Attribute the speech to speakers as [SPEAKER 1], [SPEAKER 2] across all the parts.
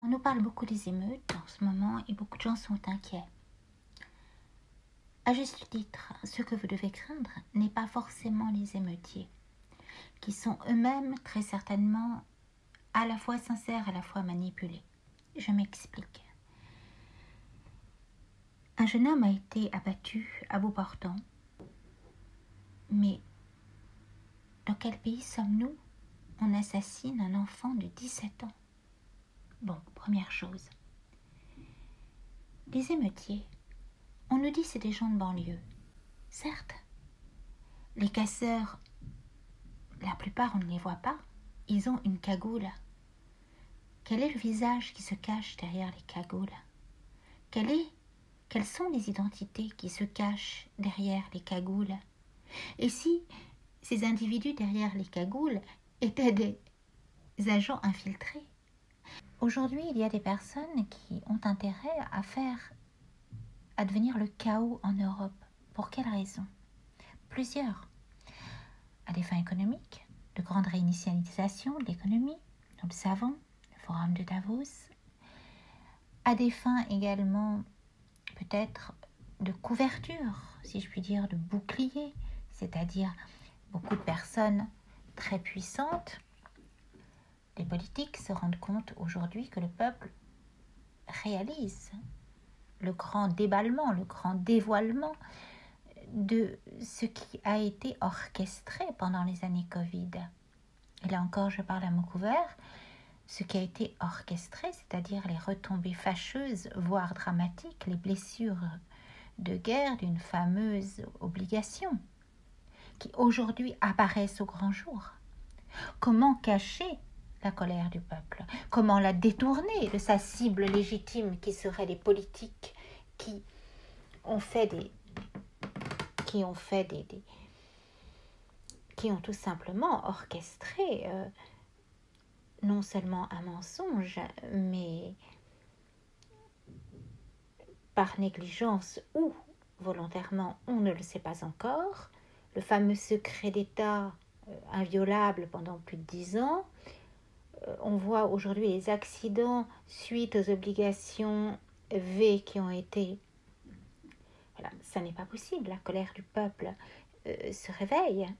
[SPEAKER 1] On nous parle beaucoup des émeutes en ce moment et beaucoup de gens sont inquiets. À juste titre, ce que vous devez craindre n'est pas forcément les émeutiers, qui sont eux-mêmes très certainement à la fois sincères, à la fois manipulés. Je m'explique. Un jeune homme a été abattu à bout portant. Mais dans quel pays sommes-nous? On assassine un enfant de 17 ans. Bon, première chose. Les émeutiers, on nous dit c'est des gens de banlieue. Certes, les casseurs, la plupart on ne les voit pas, ils ont une cagoule. Quel est le visage qui se cache derrière les cagoules? Quelles sont les identités qui se cachent derrière les cagoules? Et si ces individus derrière les cagoules étaient des agents infiltrés? Aujourd'hui, il y a des personnes qui ont intérêt à faire advenir le chaos en Europe. Pour quelles raisons? Plusieurs. À des fins économiques, de grande réinitialisation de l'économie, nous le savons, le forum de Davos. À des fins également peut-être de couverture, si je puis dire, de bouclier, c'est-à-dire beaucoup de personnes très puissantes. Les politiques se rendent compte aujourd'hui que le peuple réalise le grand déballement, le grand dévoilement de ce qui a été orchestré pendant les années Covid. Et là encore, je parle à mots couverts, ce qui a été orchestré, c'est-à-dire les retombées fâcheuses, voire dramatiques, les blessures de guerre d'une fameuse obligation, qui aujourd'hui apparaissent au grand jour. Comment cacher la colère du peuple? Comment la détourner de sa cible légitime qui seraient les politiques qui ont tout simplement orchestré non seulement un mensonge, mais par négligence ou volontairement, on ne le sait pas encore, le fameux secret d'État inviolable pendant plus de 10 ans. On voit aujourd'hui les accidents suite aux obligations V qui ont été... Voilà, ça n'est pas possible, la colère du peuple se réveille.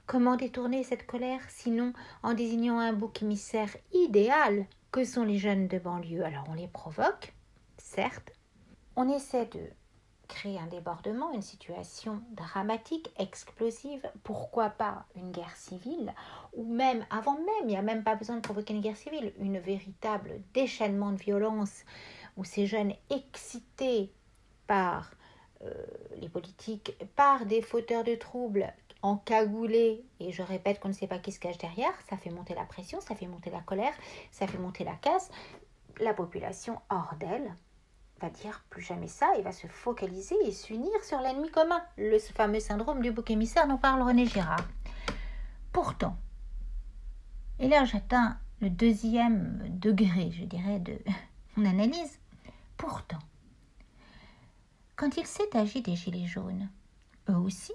[SPEAKER 1] Comment détourner cette colère sinon en désignant un bouc émissaire idéal que sont les jeunes de banlieue? Alors on les provoque, certes, on essaie de créer un débordement, une situation dramatique, explosive, pourquoi pas une guerre civile, ou même, avant même, il n'y a même pas besoin de provoquer une guerre civile, une véritable déchaînement de violence où ces jeunes excités par les politiques, par des fauteurs de troubles encagoulés, et je répète qu'on ne sait pas qui se cache derrière, ça fait monter la pression, ça fait monter la colère, ça fait monter la casse, la population hors d'elle va dire plus jamais ça et va se focaliser et s'unir sur l'ennemi commun, le fameux syndrome du bouc émissaire dont parle René Girard. Pourtant, et là j'atteins le deuxième degré, je dirais, de mon analyse, pourtant, quand il s'est agi des Gilets jaunes, eux aussi,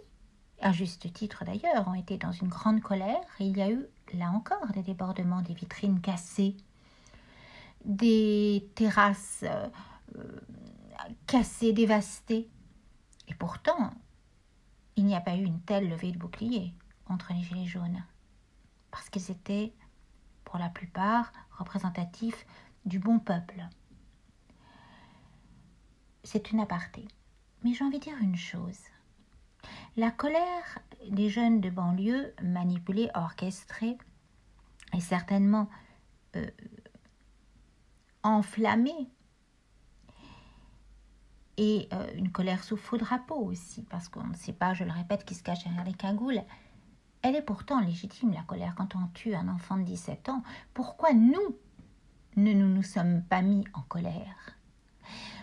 [SPEAKER 1] à juste titre d'ailleurs, ont été dans une grande colère et il y a eu, là encore, des débordements, des vitrines cassées, des terrasses cassées, dévastées. Et pourtant, il n'y a pas eu une telle levée de bouclier contre les Gilets jaunes, parce qu'ils étaient, pour la plupart, représentatifs du bon peuple. C'est une aparté. Mais j'ai envie de dire une chose. La colère des jeunes de banlieue, manipulée, orchestrée, est certainement enflammée. Et une colère sous faux drapeau aussi, parce qu'on ne sait pas, je le répète, qui se cache derrière les cagoules. Elle est pourtant légitime, la colère, quand on tue un enfant de 17 ans. Pourquoi nous ne nous sommes pas mis en colère?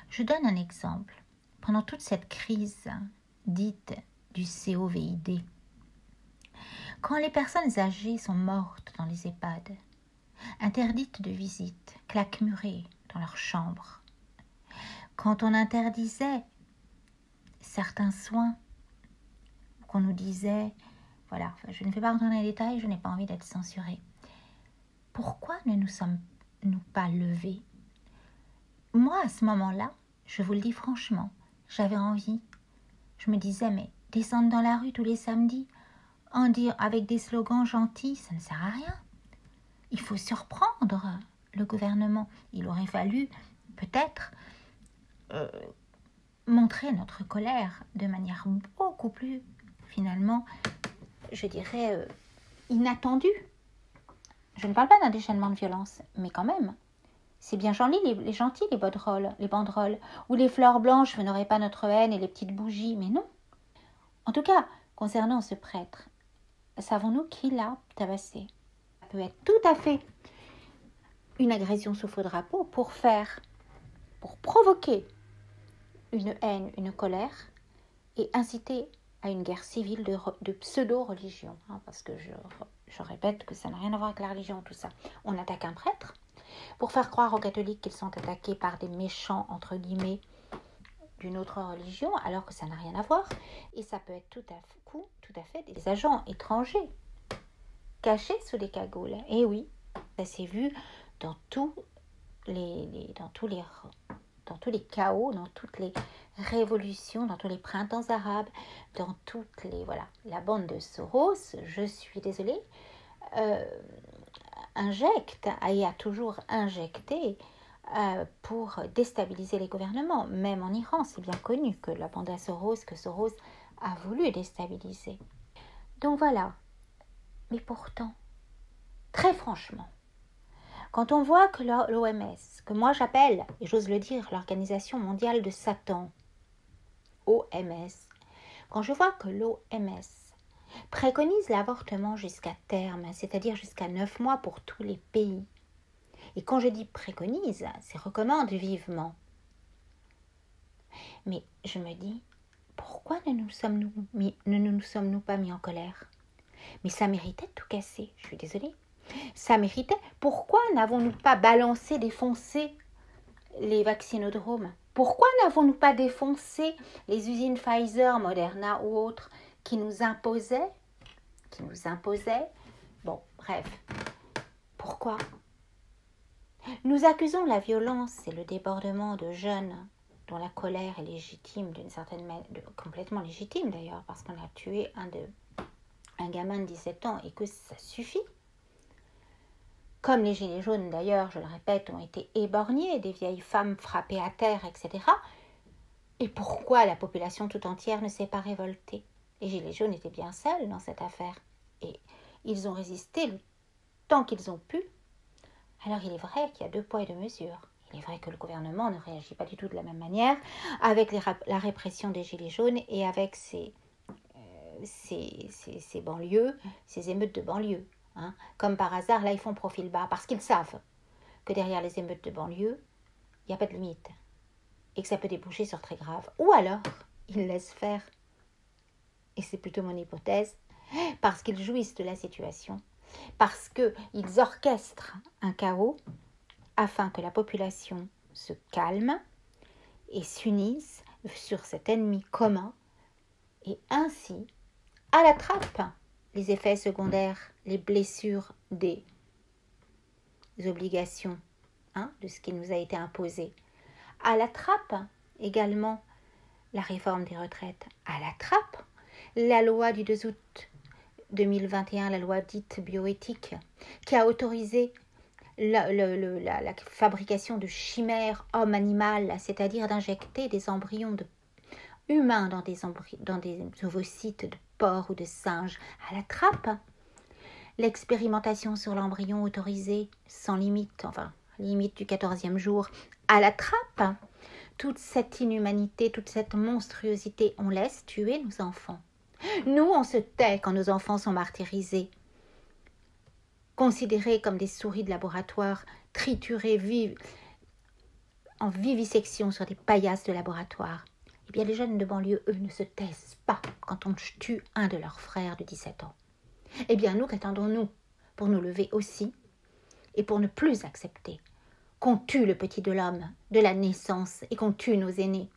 [SPEAKER 1] Je donne un exemple. Pendant toute cette crise dite du COVID, quand les personnes âgées sont mortes dans les EHPAD, interdites de visite, claquemurées dans leur chambre, quand on interdisait certains soins, qu'on nous disait, voilà, je ne vais pas rentrer dans les détails, je n'ai pas envie d'être censurée. Pourquoi ne nous sommes-nous pas levés moi, à ce moment-là, je vous le dis franchement, j'avais envie. Je me disais, mais descendre dans la rue tous les samedis, en dire avec des slogans gentils, ça ne sert à rien. Il faut surprendre le gouvernement. Il aurait fallu peut-être montrer notre colère de manière beaucoup plus, finalement, je dirais, inattendue. Je ne parle pas d'un déchaînement de violence, mais quand même, c'est bien joli, les gentils, les banderoles, ou les fleurs blanches, vous n'aurez pas notre haine et les petites bougies, mais non. En tout cas, concernant ce prêtre, savons-nous qui l'a tabassé? Ça peut être tout à fait une agression sous faux drapeau pour provoquer une haine, une colère et inciter à une guerre civile de pseudo-religion. Parce que je répète que ça n'a rien à voir avec la religion, tout ça. On attaque un prêtre pour faire croire aux catholiques qu'ils sont attaqués par des méchants, entre guillemets, d'une autre religion, alors que ça n'a rien à voir. Et ça peut être tout à fait des agents étrangers, cachés sous des cagoules. Et oui, ça s'est vu dans tous les chaos, dans toutes les révolutions, dans tous les printemps arabes, dans toutes les... Voilà, la bande de Soros, je suis désolée, injecte et a toujours injecté pour déstabiliser les gouvernements. Même en Iran, c'est bien connu que la bande à Soros, que Soros a voulu déstabiliser. Donc voilà. Mais pourtant, très franchement, quand on voit que l'OMS, que moi j'appelle, et j'ose le dire, l'Organisation mondiale de Satan, OMS, quand je vois que l'OMS préconise l'avortement jusqu'à terme, c'est-à-dire jusqu'à 9 mois pour tous les pays, et quand je dis préconise, c'est recommande vivement. Mais je me dis, pourquoi ne nous sommes-nous pas mis en colère? Mais ça méritait de tout casser, je suis désolée. Ça méritait. Pourquoi n'avons-nous pas balancé, défoncé les vaccinodromes? Pourquoi n'avons-nous pas défoncé les usines Pfizer, Moderna ou autres qui nous imposaient? Bon, bref. Pourquoi? Nous accusons la violence et le débordement de jeunes dont la colère est légitime, d'une certaine manière, complètement légitime d'ailleurs, parce qu'on a tué un gamin de 17 ans et que ça suffit. Comme les gilets jaunes d'ailleurs, je le répète, ont été éborgnés, des vieilles femmes frappées à terre, etc. Et pourquoi la population tout entière ne s'est pas révoltée? Les gilets jaunes étaient bien seuls dans cette affaire. Et ils ont résisté le temps qu'ils ont pu. Alors il est vrai qu'il y a 2 poids et 2 mesures. Il est vrai que le gouvernement ne réagit pas du tout de la même manière avec la répression des gilets jaunes et avec ces banlieues, ces émeutes de banlieue. Comme par hasard, là, ils font profil bas parce qu'ils savent que derrière les émeutes de banlieue, il n'y a pas de limite et que ça peut déboucher sur très grave. Ou alors, ils laissent faire, et c'est plutôt mon hypothèse, parce qu'ils jouissent de la situation, parce qu'ils orchestrent un chaos afin que la population se calme et s'unisse sur cet ennemi commun et ainsi, à la trappe, les effets secondaires, les blessures des obligations, de ce qui nous a été imposé. À la trappe également la réforme des retraites. À la trappe la loi du 2 août 2021, la loi dite bioéthique, qui a autorisé la fabrication de chimères homme-animal, c'est-à-dire d'injecter des embryons humains dans des ovocytes de porc ou de singe. À la trappe l'expérimentation sur l'embryon autorisée sans limite, limite du 14e jour, à la trappe. Toute cette inhumanité, toute cette monstruosité, on laisse tuer nos enfants. Nous, on se tait quand nos enfants sont martyrisés, considérés comme des souris de laboratoire, triturés en vivisection sur des paillasses de laboratoire. Eh bien, les jeunes de banlieue, eux, ne se taisent pas quand on tue un de leurs frères de 17 ans. Eh bien, nous, qu'attendons-nous pour nous lever aussi et pour ne plus accepter qu'on tue le petit de l'homme de la naissance et qu'on tue nos aînés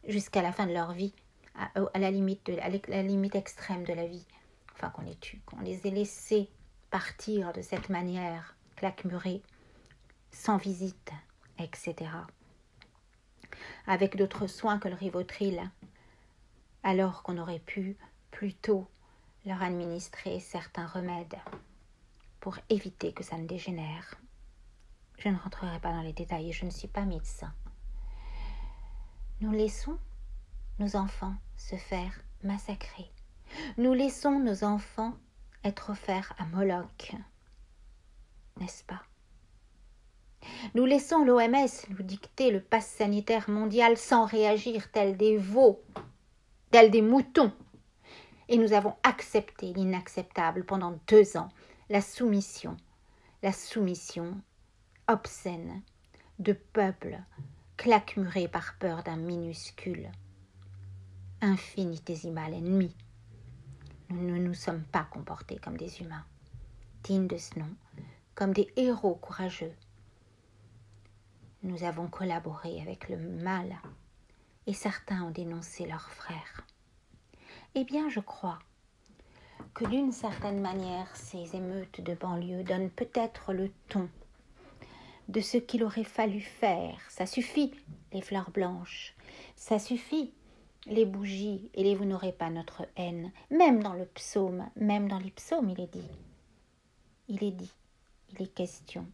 [SPEAKER 1] jusqu'à la fin de leur vie, à la limite extrême de la vie, qu'on les tue, qu'on les ait laissés partir de cette manière, claquemurés, sans visite, etc. avec d'autres soins que le Rivotril, alors qu'on aurait pu plutôt leur administrer certains remèdes pour éviter que ça ne dégénère. Je ne rentrerai pas dans les détails et je ne suis pas médecin. Nous laissons nos enfants se faire massacrer. Nous laissons nos enfants être offerts à Moloch, n'est-ce pas? Nous laissons l'OMS nous dicter le pass sanitaire mondial sans réagir tels des veaux, tels des moutons. Et nous avons accepté l'inacceptable pendant 2 ans, la soumission obscène de peuples claquemurés par peur d'un minuscule, infinitésimal ennemi. Nous ne nous sommes pas comportés comme des humains, dignes de ce nom, comme des héros courageux. Nous avons collaboré avec le mal et certains ont dénoncé leurs frères. Eh bien, je crois que d'une certaine manière, ces émeutes de banlieue donnent peut-être le ton de ce qu'il aurait fallu faire. Ça suffit, les fleurs blanches. Ça suffit, les bougies et les vous n'aurez pas notre haine. Même dans le psaume, même dans les psaumes, il est question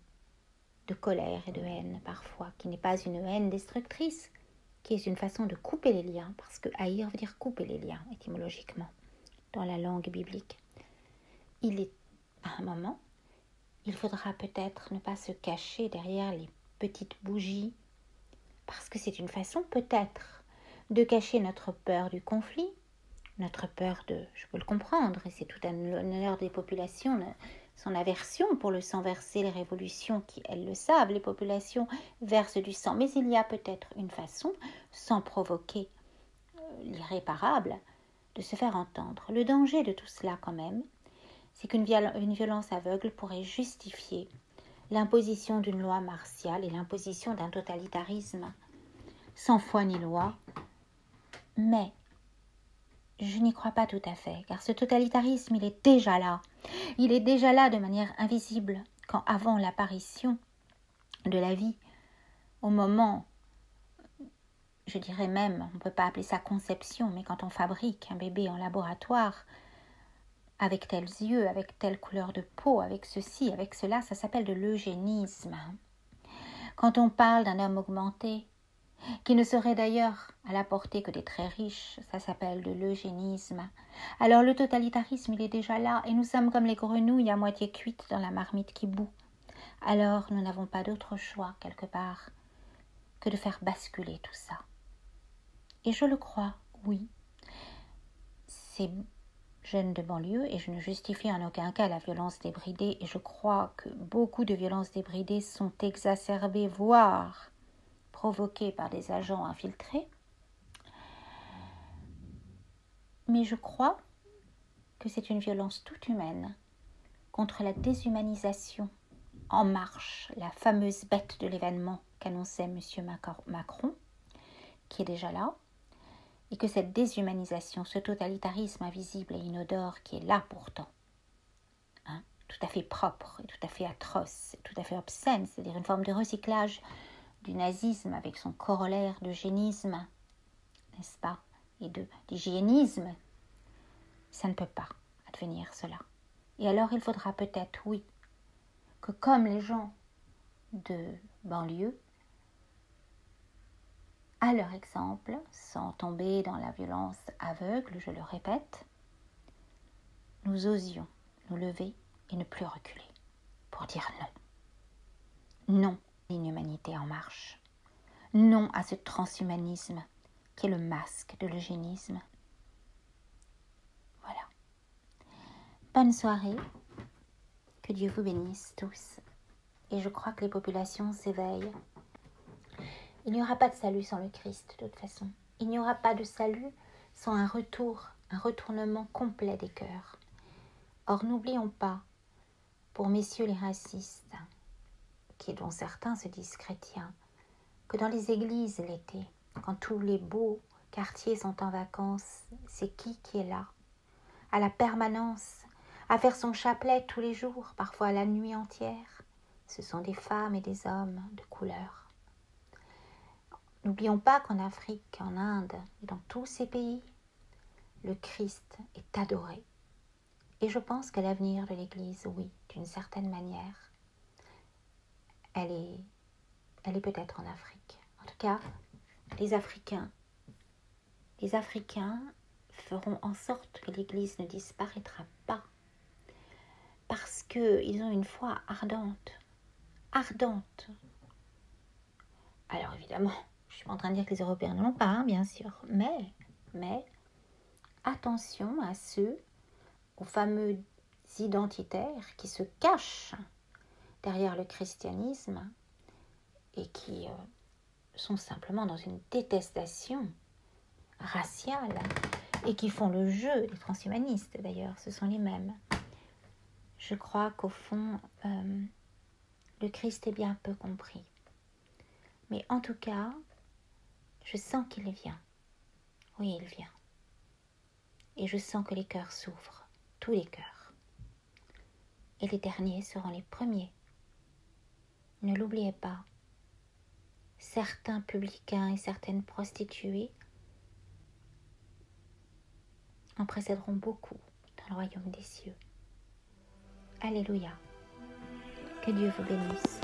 [SPEAKER 1] de colère et de haine parfois, qui n'est pas une haine destructrice, qui est une façon de couper les liens, parce que haïr veut dire couper les liens étymologiquement, dans la langue biblique. Il est à un moment, il faudra peut-être ne pas se cacher derrière les petites bougies, parce que c'est une façon peut-être de cacher notre peur du conflit, notre peur de, je peux le comprendre, et c'est tout à l'honneur des populations, son aversion pour le sang versé, les révolutions qui, elles le savent, les populations versent du sang. Mais il y a peut-être une façon, sans provoquer l'irréparable, de se faire entendre. Le danger de tout cela quand même, c'est qu'une violence aveugle pourrait justifier l'imposition d'une loi martiale et l'imposition d'un totalitarisme sans foi ni loi. Mais je n'y crois pas tout à fait, car ce totalitarisme, il est déjà là. Il est déjà là de manière invisible, quand avant l'apparition de la vie, au moment, je dirais même, on ne peut pas appeler ça conception, mais quand on fabrique un bébé en laboratoire, avec tels yeux, avec telle couleur de peau, avec ceci, avec cela, ça s'appelle de l'eugénisme. Quand on parle d'un homme augmenté, qui ne serait d'ailleurs à la portée que des très riches, ça s'appelle de l'eugénisme. Alors le totalitarisme, il est déjà là, et nous sommes comme les grenouilles à moitié cuites dans la marmite qui bout. Alors nous n'avons pas d'autre choix, quelque part, que de faire basculer tout ça. Et je le crois, oui. Ces jeunes de banlieue, et je ne justifie en aucun cas la violence débridée, et je crois que beaucoup de violences débridées sont exacerbées, voire provoquées par des agents infiltrés. Mais je crois que c'est une violence toute humaine contre la déshumanisation en marche, la fameuse bête de l'événement qu'annonçait M. Macron, qui est déjà là, et que cette déshumanisation, ce totalitarisme invisible et inodore qui est là pourtant, tout à fait propre, et tout à fait atroce, et tout à fait obscène, c'est-à-dire une forme de recyclage du nazisme avec son corollaire d'eugénisme, n'est-ce pas, et d'hygiénisme, ça ne peut pas advenir cela. Et alors il faudra peut-être, oui, que comme les gens de banlieue, à leur exemple, sans tomber dans la violence aveugle, je le répète, nous osions nous lever et ne plus reculer pour dire non. Non à l'inhumanité en marche. Non à ce transhumanisme qui est le masque de l'eugénisme. Voilà. Bonne soirée. Que Dieu vous bénisse tous. Et je crois que les populations s'éveillent. Il n'y aura pas de salut sans le Christ, de toute façon. Il n'y aura pas de salut sans un retournement complet des cœurs. Or, n'oublions pas, pour messieurs les racistes, dont certains se disent chrétiens, que dans les églises l'été, quand tous les beaux quartiers sont en vacances, c'est qui est là, à la permanence, à faire son chapelet tous les jours, parfois la nuit entière? Ce sont des femmes et des hommes de couleur. N'oublions pas qu'en Afrique, en Inde et dans tous ces pays, le Christ est adoré. Et je pense que l'avenir de l'Église, oui, d'une certaine manière, elle est peut-être en Afrique. En tout cas, les Africains feront en sorte que l'Église ne disparaîtra pas parce qu'ils ont une foi ardente. Alors évidemment, je suis pas en train de dire que les Européens ne l'ont pas, hein, bien sûr, mais attention à ceux, aux fameux identitaires qui se cachent derrière le christianisme et qui sont simplement dans une détestation raciale et qui font le jeu des transhumanistes d'ailleurs, ce sont les mêmes. Je crois qu'au fond, le Christ est bien peu compris. Mais en tout cas, je sens qu'il vient. Oui, il vient. Et je sens que les cœurs s'ouvrent, tous les cœurs. Et les derniers seront les premiers. Ne l'oubliez pas. Certains publicains et certaines prostituées en précéderont beaucoup dans le royaume des cieux. Alléluia. Que Dieu vous bénisse.